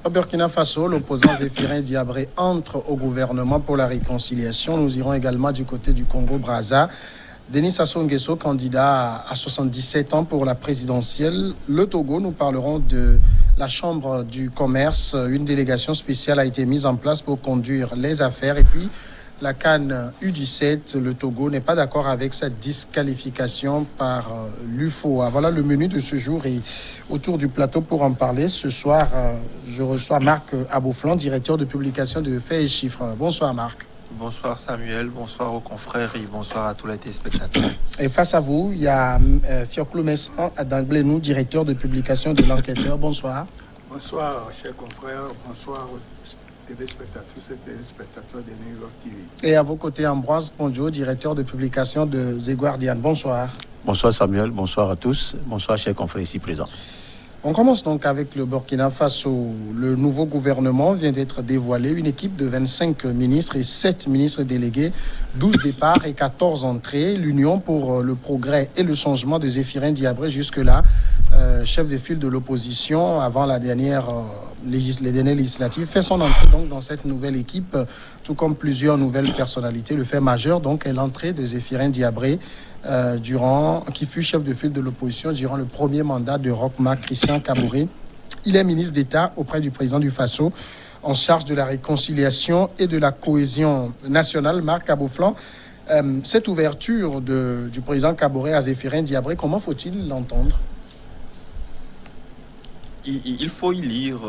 Au Burkina Faso, l'opposant Zéphirin Diabré entre au gouvernement pour la réconciliation. Nous irons également du côté du Congo-Brazza. Denis Sassou Nguesso, candidat à 77 ans pour la présidentielle. Le Togo, nous parlerons de la Chambre du commerce. Une délégation spéciale a été mise en place pour conduire les affaires. Et puis, la CAN U17, le Togo n'est pas d'accord avec cette disqualification par l'UFOA. Voilà le menu de ce jour et autour du plateau pour en parler. Ce soir, je reçois Marc Abouflan, directeur de publication de Faits et Chiffres. Bonsoir Marc. Bonsoir Samuel, bonsoir aux confrères et bonsoir à tous les téléspectateurs. Et face à vous, il y a Fioclo Messan d'Anglenou, directeur de publication de l'Enquêteur. Bonsoir. Bonsoir chers confrères, bonsoir aux téléspectatrices et téléspectateurs de New York TV. Et à vos côtés, Ambroise Pondio, directeur de publication de The Guardian. Bonsoir. Bonsoir Samuel, bonsoir à tous, bonsoir chers confrères ici présents. On commence donc avec le Burkina Faso. Le nouveau gouvernement vient d'être dévoilé. Une équipe de 25 ministres et 7 ministres délégués, 12 départs et 14 entrées. L'Union pour le progrès et le changement de Zéphirin Diabré, jusque-là, chef de file de l'opposition avant les dernières législatives, fait son entrée donc dans cette nouvelle équipe, tout comme plusieurs nouvelles personnalités. Le fait majeur donc est l'entrée de Zéphirin Diabré, qui fut chef de file de l'opposition durant le premier mandat de Roch-Marc Christian Kaboré. Il est ministre d'État auprès du président du Faso en charge de la réconciliation et de la cohésion nationale. Marc Abouflan, cette ouverture du président Kaboré à Zéphirin Diabré, comment faut-il l'entendre? Il faut y lire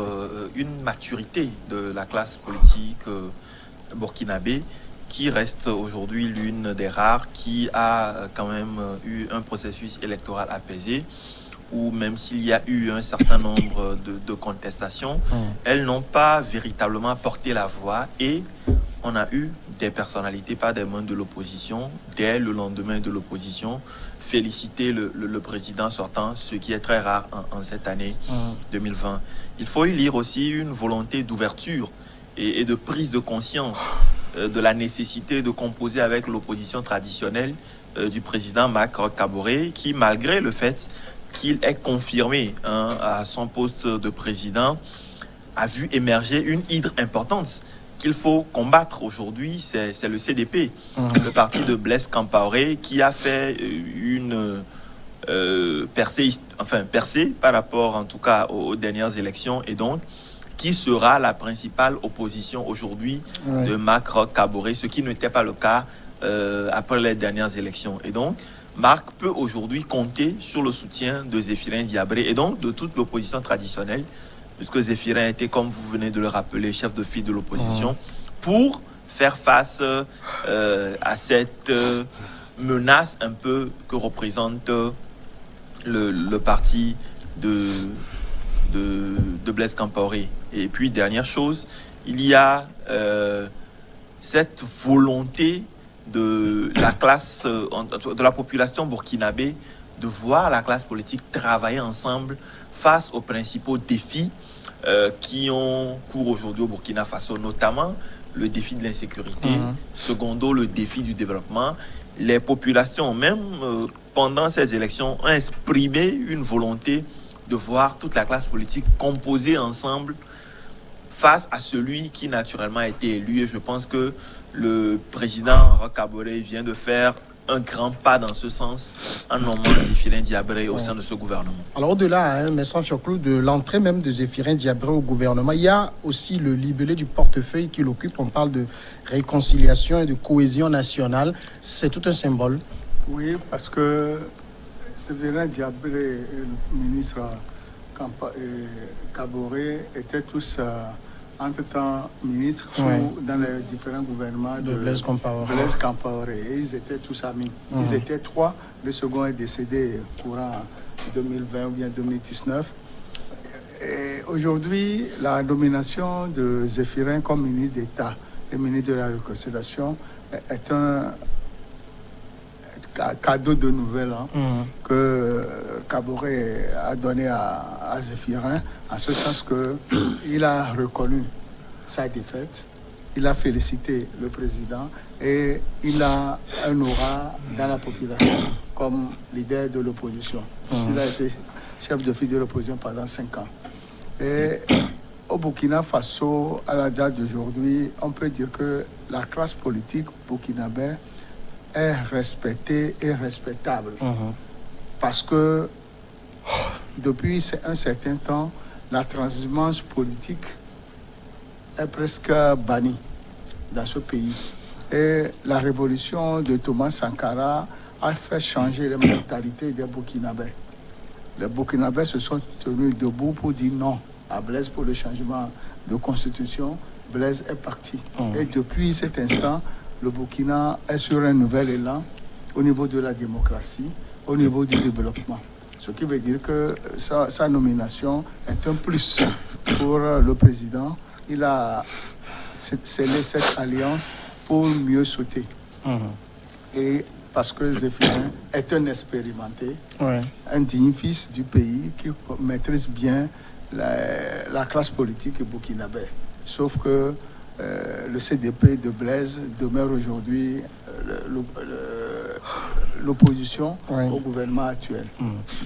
une maturité de la classe politique burkinabé qui reste aujourd'hui l'une des rares qui a quand même eu un processus électoral apaisé, où même s'il y a eu un certain nombre de contestations, elles n'ont pas véritablement porté la voix et on a eu des personnalités, pas des membres de l'opposition, dès le lendemain de l'opposition, féliciter le président sortant, ce qui est très rare en cette année 2020. Il faut y lire aussi une volonté d'ouverture et de prise de conscience de la nécessité de composer avec l'opposition traditionnelle du président Roch Marc Kaboré, qui, malgré le fait qu'il est confirmé à son poste de président, a vu émerger une hydre importante qu'il faut combattre aujourd'hui, c'est le CDP, le parti de Blaise Compaoré, qui a fait une percée par rapport en tout cas aux dernières élections, et donc qui sera la principale opposition aujourd'hui de Roch Marc Kaboré, ce qui n'était pas le cas après les dernières élections. Et donc, Marc peut aujourd'hui compter sur le soutien de Zéphirin Diabré et donc de toute l'opposition traditionnelle, puisque Zéphirin était, comme vous venez de le rappeler, chef de file de l'opposition, pour faire face à cette menace un peu que représente le parti de Blaise Compaoré. Et puis, dernière chose, il y a cette volonté de la classe, de la population burkinabé, de voir la classe politique travailler ensemble face aux principaux défis qui ont cours aujourd'hui au Burkina Faso, notamment le défi de l'insécurité, secondo le défi du développement. Les populations, même pendant ces élections, ont exprimé une volonté de voir toute la classe politique composer ensemble face à celui qui naturellement a été élu. Et je pense que le président Roch Kaboré vient de faire un grand pas dans ce sens en nommant Zéphirin Diabré au sein de ce gouvernement. Alors au-delà, mais sans surclou de l'entrée même de Zéphirin Diabré au gouvernement, il y a aussi le libellé du portefeuille qu'il occupe. On parle de réconciliation et de cohésion nationale. C'est tout un symbole. Oui, parce que Zéphirin Diabré et le ministre Kaboré étaient tous entre-temps ministres dans les différents gouvernements de Blaise Compaoré. Et ils étaient tous amis. Ils étaient trois. Le second est décédé courant 2020 ou bien 2019. Et aujourd'hui, la nomination de Zéphirin comme ministre d'État et ministre de la Réconciliation est un cadeau de nouvelles que Kaboré a donné à Zéphirin, en ce sens qu'il a reconnu sa défaite, il a félicité le président et il a un aura dans la population comme leader de l'opposition. Il a été chef de file de l'opposition pendant 5 ans. Et au Burkina Faso, à la date d'aujourd'hui, on peut dire que la classe politique burkinabé est respectée et respectable. Parce que depuis un certain temps, la transhumance politique est presque bannie dans ce pays. Et la révolution de Thomas Sankara a fait changer les mentalités des Burkinabés. Les Burkinabés se sont tenus debout pour dire non à Blaise pour le changement de constitution. Blaise est parti. Et depuis cet instant, le Burkina est sur un nouvel élan au niveau de la démocratie, au niveau du développement. Ce qui veut dire que sa nomination est un plus pour le président. Il a scellé cette alliance pour mieux sauter. Et parce que Zéphirin est un expérimenté, un digne fils du pays qui maîtrise bien la classe politique burkinabé. Sauf que le CDP de Blaise demeure aujourd'hui l'opposition au gouvernement actuel.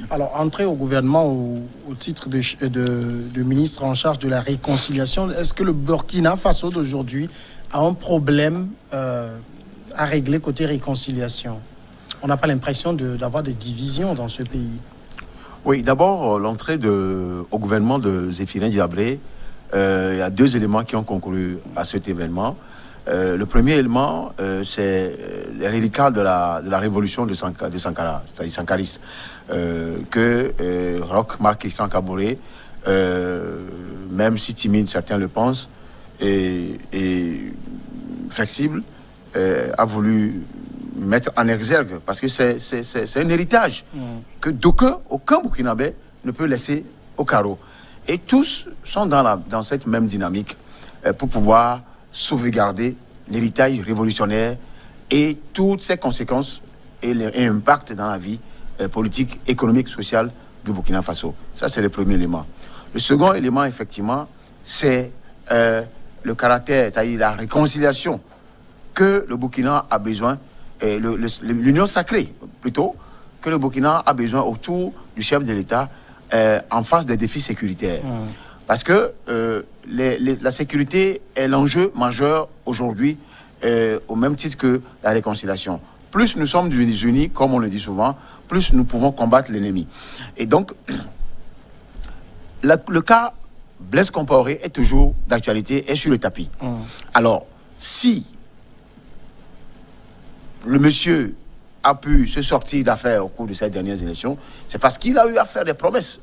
Alors, entrer au gouvernement au titre de ministre en charge de la réconciliation, est-ce que le Burkina Faso d'aujourd'hui a un problème à régler côté réconciliation? On n'a pas l'impression d'avoir des divisions dans ce pays. Oui, d'abord, l'entrée au gouvernement de Zéphirin Diabré, il y a deux éléments qui ont concouru à cet événement. Le premier élément, c'est les reliquats de la révolution de Sankara, c'est-à-dire sankariste, que Roch Marc-Christian Kaboré, même si timide, certains le pensent, et flexible, a voulu mettre en exergue, parce que c'est un héritage que aucun Burkinabé ne peut laisser au carreau. Et tous sont dans cette même dynamique pour pouvoir sauvegarder l'héritage révolutionnaire et toutes ses conséquences et l'impact dans la vie politique, économique, sociale du Burkina Faso. Ça, c'est le premier élément. Le second élément, effectivement, c'est le caractère, c'est-à-dire la réconciliation que le Burkina a besoin, l'union sacrée, plutôt, que le Burkina a besoin autour du chef de l'État en face des défis sécuritaires. Parce que la sécurité est l'enjeu majeur aujourd'hui, au même titre que la réconciliation. Plus nous sommes unis, comme on le dit souvent, plus nous pouvons combattre l'ennemi. Et donc, le cas Blaise Compaoré est toujours d'actualité et sur le tapis. Alors, si le monsieur a pu se sortir d'affaires au cours de ces dernières élections, c'est parce qu'il a eu à faire des promesses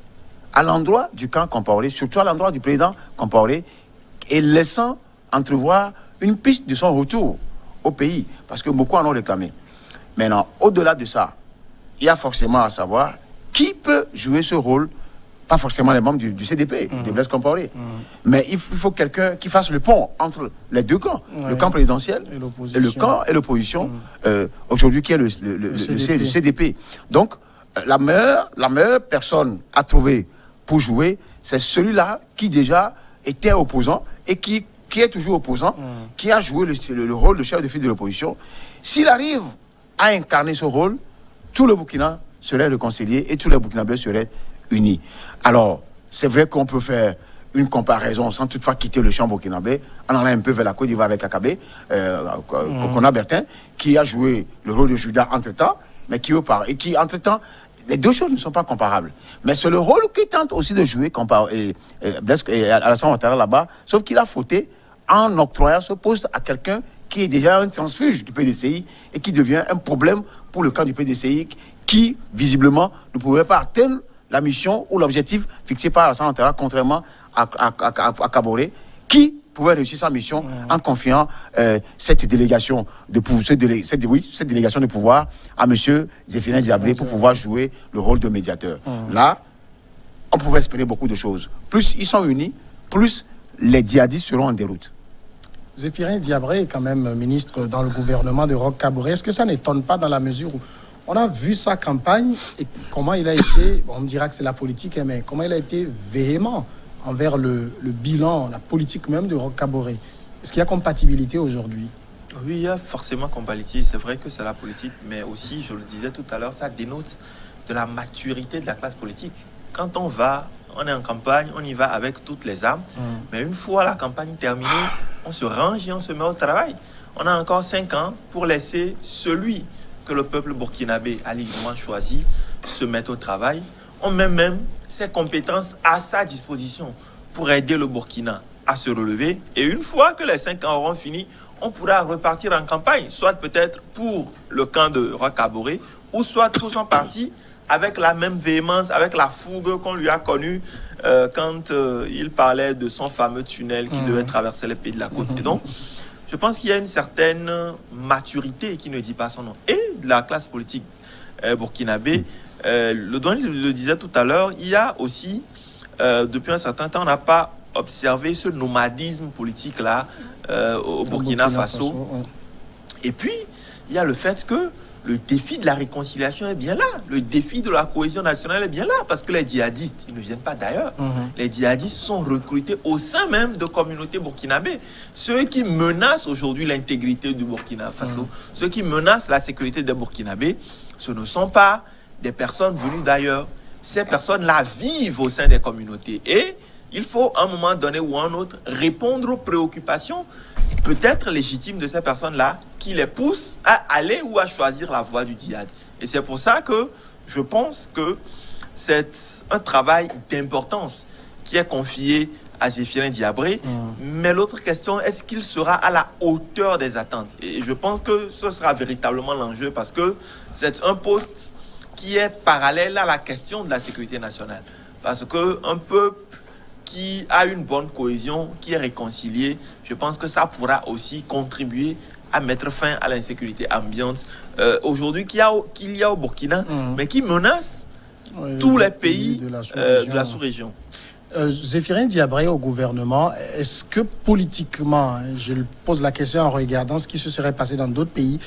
à l'endroit du camp Compaoré, surtout à l'endroit du président Compaoré, et laissant entrevoir une piste de son retour au pays, parce que beaucoup en ont réclamé. Maintenant, au-delà de ça, il y a forcément à savoir qui peut jouer ce rôle, pas forcément les membres du CDP, de Blaise Compaoré, mais il faut quelqu'un qui fasse le pont entre les deux camps, le camp présidentiel et le camp et l'opposition, aujourd'hui qui est le CDP. Donc, la meilleure personne à trouver pour jouer, c'est celui-là qui déjà était opposant et qui est toujours opposant, qui a joué le rôle de chef de file de l'opposition. S'il arrive à incarner ce rôle, tout le Burkina serait réconcilié et tous les Burkinabés seraient unis. Alors, c'est vrai qu'on peut faire une comparaison sans toutefois quitter le champ burkinabé, en allant un peu vers la Côte d'Ivoire avec Akabé, Kokona Bertin, qui a joué le rôle de Judas entre-temps, mais qui, entre-temps, les deux choses ne sont pas comparables. Mais c'est le rôle qu'il tente aussi de jouer Alassane Ouattara là-bas, sauf qu'il a fauté en octroyant ce poste à quelqu'un qui est déjà un transfuge du PDCI et qui devient un problème pour le camp du PDCI qui, visiblement, ne pouvait pas atteindre la mission ou l'objectif fixé par Alassane Ouattara, contrairement à Kaboré, qui pouvait réussir sa mission en confiant cette délégation de pouvoir à M. Zéphirin Diabré pour pouvoir jouer le rôle de médiateur. Là, on pouvait espérer beaucoup de choses. Plus ils sont unis, plus les djihadistes seront en déroute. Zéphirin Diabré est quand même ministre dans le gouvernement de Roch Kaboré. Est-ce que ça n'étonne pas dans la mesure où on a vu sa campagne et comment il a été, on me dira que c'est la politique, mais comment il a été véhément envers le bilan, la politique même de Roch Kaboré. Est-ce qu'il y a compatibilité aujourd'hui? Oui, il y a forcément compatibilité. C'est vrai que c'est la politique, mais aussi, je le disais tout à l'heure, ça dénote de la maturité de la classe politique. Quand on va on est en campagne, on y va avec toutes les armes. Mais une fois la campagne terminée, on se range et on se met au travail. On a encore 5 ans pour laisser celui que le peuple burkinabé a librement choisi se mettre au travail. On met même ses compétences à sa disposition pour aider le Burkina à se relever. Et une fois que les 5 ans auront fini, on pourra repartir en campagne, soit peut-être pour le camp de Roch Kaboré, ou soit tous en partie avec la même véhémence, avec la fougue qu'on lui a connue quand il parlait de son fameux tunnel qui devait traverser les pays de la côte. Et donc, je pense qu'il y a une certaine maturité qui ne dit pas son nom. Et de la classe politique burkinabé, le douanier le disait tout à l'heure, il y a aussi, depuis un certain temps, on n'a pas observé ce nomadisme politique-là au Burkina Faso. Et puis, il y a le fait que le défi de la réconciliation est bien là. Le défi de la cohésion nationale est bien là. Parce que les djihadistes, ils ne viennent pas d'ailleurs. Les djihadistes sont recrutés au sein même de communautés burkinabées. Ceux qui menacent aujourd'hui l'intégrité du Burkina Faso, ceux qui menacent la sécurité des Burkinabés, ce ne sont pas des personnes venues d'ailleurs. Ces personnes-là vivent au sein des communautés. Et il faut, à un moment donné ou à un autre, répondre aux préoccupations peut-être légitimes de ces personnes-là qui les poussent à aller ou à choisir la voie du djihad. Et c'est pour ça que je pense que c'est un travail d'importance qui est confié à Zéphirin Diabré. Mais l'autre question, est-ce qu'il sera à la hauteur des attentes? Et je pense que ce sera véritablement l'enjeu parce que c'est un poste qui est parallèle à la question de la sécurité nationale. Parce qu'un peuple qui a une bonne cohésion, qui est réconcilié, je pense que ça pourra aussi contribuer à mettre fin à l'insécurité ambiante aujourd'hui qu'il y a au Burkina, mais qui menace tous les pays de la sous-région. Zéphirin Diabré au gouvernement, est-ce que politiquement, je lui pose la question en regardant ce qui se serait passé dans d'autres pays,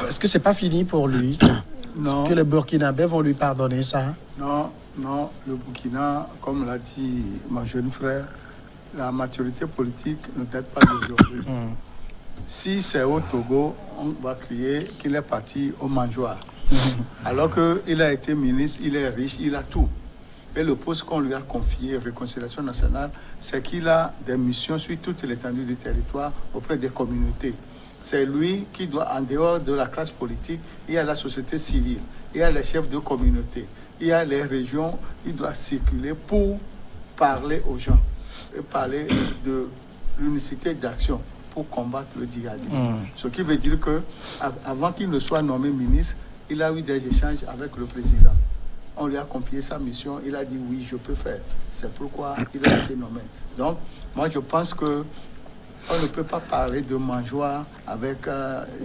est-ce que c'est pas fini pour lui? Non. Est-ce que les Burkinabés vont lui pardonner ça? Non, le Burkina, comme l'a dit mon jeune frère, la maturité politique ne date pas d'aujourd'hui. Si c'est au Togo, on va crier qu'il est parti au mangeoire. Alors qu'il a été ministre, il est riche, il a tout. Et le poste qu'on lui a confié, Réconciliation nationale, c'est qu'il a des missions sur toute l'étendue du territoire auprès des communautés. C'est lui qui doit, en dehors de la classe politique, il y a la société civile, il y a les chefs de communauté, il y a les régions, il doit circuler pour parler aux gens et parler de l'unicité d'action pour combattre le djihadisme. Ce qui veut dire que avant qu'il ne soit nommé ministre, il a eu des échanges avec le président. On lui a confié sa mission, il a dit oui, je peux faire. C'est pourquoi il a été nommé. Donc, moi je pense que on ne peut pas parler de mangeoire avec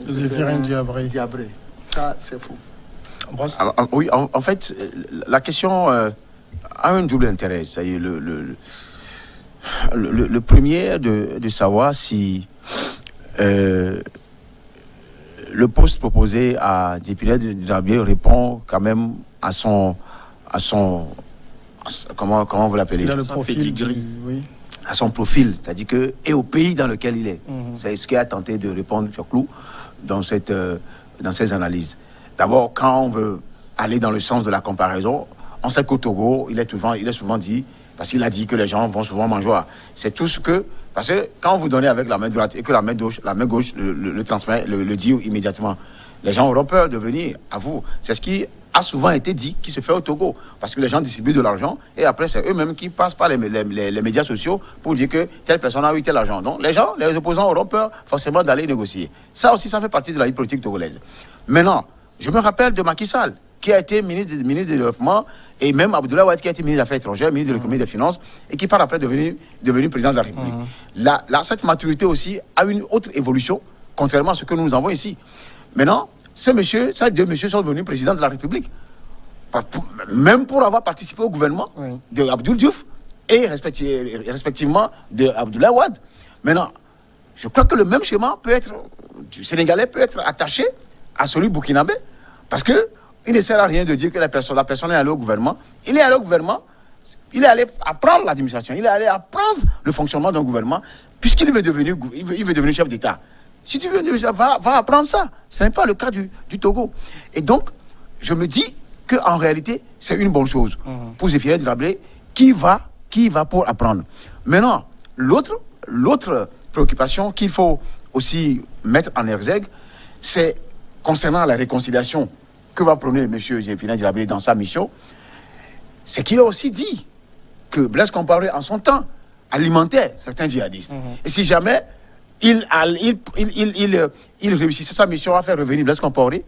Zéphirin Diabré. Ça, c'est fou. Oui, en fait, la question a un double intérêt. C'est-à-dire le premier de savoir si le poste proposé à Zéphirin Diabré répond quand même à son comment vous l'appelez? Il a le profil oui. À son profil, c'est-à-dire que et au pays dans lequel il est. C'est ce qui a tenté de répondre Pierre Clou dans ces analyses. D'abord, quand on veut aller dans le sens de la comparaison, on sait qu'au Togo, il est souvent dit, parce qu'il a dit que les gens vont souvent mangeoire. C'est tout ce que, parce que quand vous donnez avec la main droite et que la main gauche le transmet, le dit immédiatement, les gens auront peur de venir à vous. C'est ce qui a souvent été dit, qui se fait au Togo. Parce que les gens distribuent de l'argent et après, c'est eux-mêmes qui passent par les médias sociaux pour dire que telle personne a eu tel argent. Donc, les opposants auront peur forcément d'aller négocier. Ça aussi, ça fait partie de la vie politique togolaise. Maintenant, je me rappelle de Macky Sall, qui a été ministre du Développement, et même Abdoulaye Wade, qui a été ministre des Affaires étrangères, ministre de l'économie et des Finances, et qui par après devenu président de la République. Là, cette maturité aussi a une autre évolution, contrairement à ce que nous avons ici. Maintenant, ces deux messieurs sont devenus présidents de la République. Même pour avoir participé au gouvernement de Abdoul Diouf et respectivement de Abdoulaye Wade. Maintenant, je crois que le même schéma du Sénégalais peut être attaché à celui burkinabé. Parce qu'il ne sert à rien de dire que la personne est allée au gouvernement. Il est allé au gouvernement, il est allé apprendre l'administration, il est allé apprendre le fonctionnement d'un gouvernement, puisqu'il veut devenir chef d'État. Si tu veux, va apprendre ça. Ce n'est pas le cas du Togo. Et donc, je me dis qu'en réalité, c'est une bonne chose pour Zéphirin Diabré, qui va pour apprendre. Maintenant, l'autre préoccupation qu'il faut aussi mettre en exergue, c'est concernant la réconciliation que va prôner M. Zéphirine Djilaberi dans sa mission, c'est qu'il a aussi dit que Blaise Compaoré, en son temps, alimentait certains djihadistes. Et si jamais il réussissait sa mission à faire revenir Blaise Compaoré,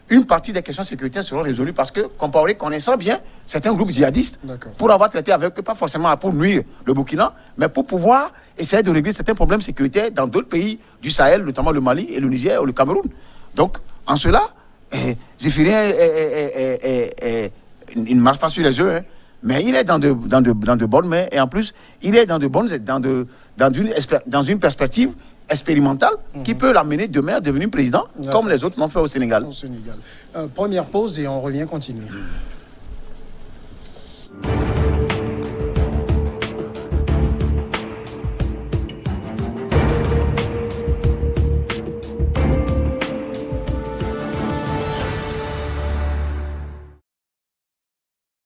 une partie des questions sécuritaires seront résolues parce que Compaoré, connaissant bien certains groupes djihadistes, pour avoir traité avec eux, pas forcément pour nuire le Burkina, mais pour pouvoir essayer de régler certains problèmes sécuritaires dans d'autres pays du Sahel, notamment le Mali et le Niger ou le Cameroun. Donc, en cela, Zéphirine il ne marche pas sur les œufs, hein, mais il est dans de bonnes mains, et en plus, il est dans une perspective expérimentale qui peut l'amener demain à devenir président, comme les autres l'ont fait au Sénégal. Première pause et on revient continuer.